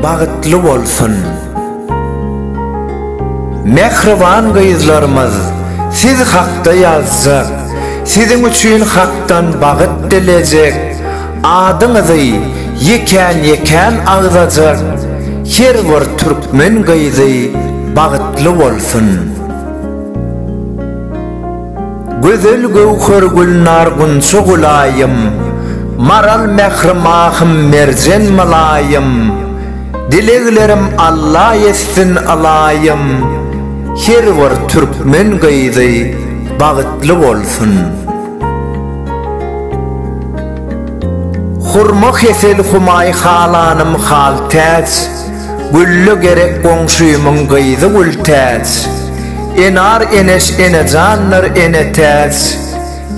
bagıtlı bolsun. Mehriban gyzlarymyz, siz hakda yazjak, sizin üçin hakdan bagyt dilejek, adyňyzy yeken agzajak, her bir türkmen gyzy bagytly bolsun. Güzel gowhar gülnar gunçy gulayım, maral mehrimahım merjen malayım, dileglerim Allah yetsin alayım, her bir türkmen gyzy bagytly bolsun. Hurma kesel humay halanım haltäç, güllü gerek goňşymyň gyzy gültäç, enar eneş enejanlar enetäç,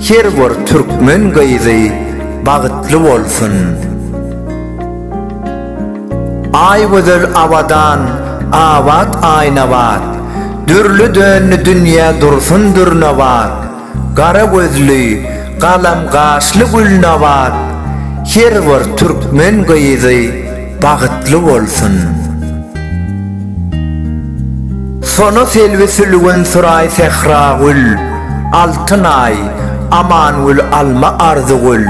her bir türkmen gyzy bagytly bolsun. Ay güzel avadan, avat aynavat, dürlü dönlü dünýä dursun dürnavat, gara gözlü, galam gaşly gülnavat, her bir türkmen gyzy bagytly bolsun. Sonu selvi sülgün suray sehra gül, altın ay, aman gül alma arzı gül,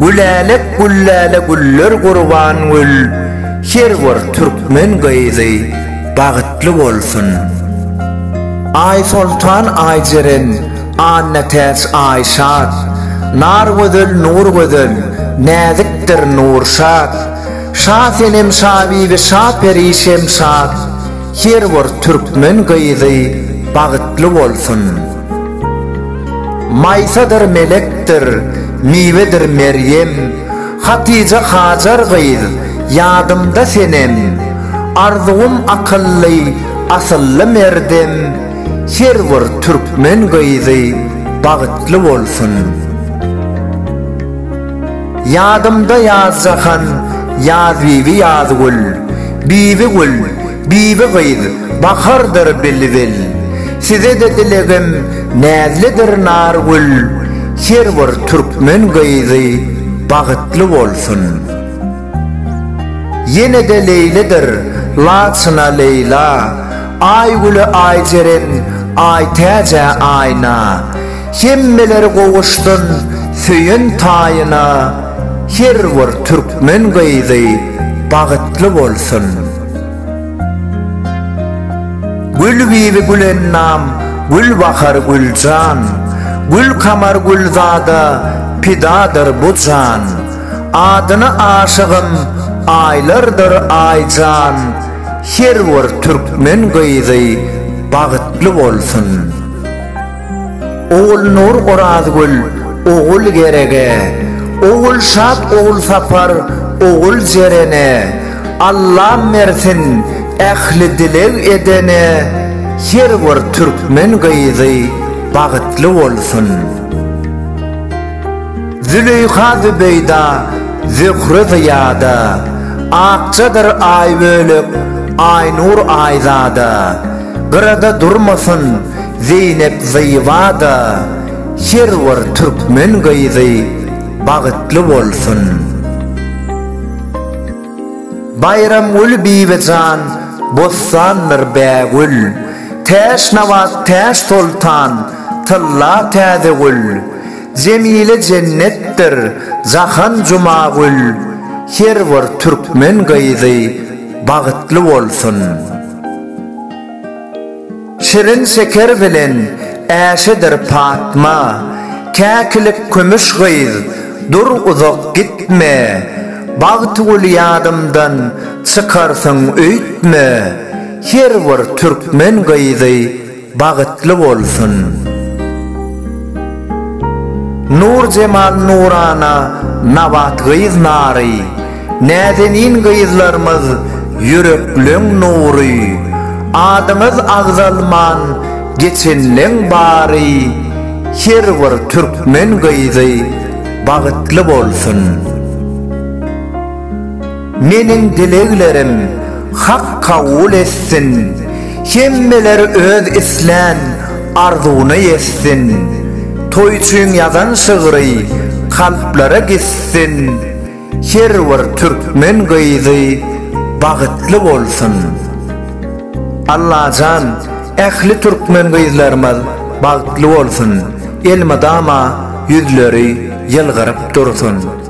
gülälek güllälä güller gurban gül, her bir türkmen gyzy bagytly bolsun. Ay sultan ay jeren, annetäç ay şat, nar gödül nur gödül, näzikdir nur şat, şat enem şabibi şat perişem şat, her bir türkmen gyzy bagytly bolsun. Maysadır melektir, miwedir Meryem, Hatice Hajar gyz, yadımda senem, arzuğum akılly, asylly merdem, her bir türkmen gyzy bagytly bolsun. Yadımda yazjakan, yaz bibi yaz gül, bibi gül, bibi gyz, bahardır bilbil, size de dilegim näzlidir nar gül, her bir türkmen gyzy bagytly bolsun. Yine de leylidir, laçına leyla, ay gülü ay jeren, ay täze ayna, hemmeleri gowuşdun süýün taýyna, her bir türkmen gyzy bagytly bolsun. Gül bibi gülennam, gül bahar gülcan, gül kamar gülzada, pidadır bu can, adyna aşygym aylardır aycan, her bir türkmen gyzy bagytly bolsun. Oğul nur oraz gül, oğul gerege, oğul şat, oğul sapar, oğul jerene, Allah mersin ähli dileg edene, her bir türkmen gyzy bagytly bolsun. Züleyha Zübeyda, Zühre ziyada, akçadır ay bölük, ay nur ayzada, gırada durmasın Zeynep zıyvada, her bir türkmen gyzy bagytly bolsun. Bayram gül bibejan, bossanlar bägül, täş nawat täş sultan, tylla täze gül, Cemile cennettir, zahan cuma gül, her bir türkmen gyzy bagytly bolsun. Şirin şeker bilen äşidir Fatma, käkilik kömüş gyz, dur uzak gitme, bagty gül yadımdan çıkarsyň öýtme, her bir türkmen gyzy bagytly bolsun. Nur cemal nurana, nabat gyz nary, näzenin gyzlarymyz yürekleň nury, adymyz agzalman geçenleň bary, her bir türkmen gyzy bagytly bolsun. Menin dileglerim hak kabul etsin, hemmeleri öz islen arzuny yetsin, toyçun yazan şıgry kalplara gitsin, her bir türkmen gyzy bagytly bolsun. Allahjan ähli türkmen gyzlarymyz bagytly bolsun. Elmadama yüzleri yılgırıp dursun.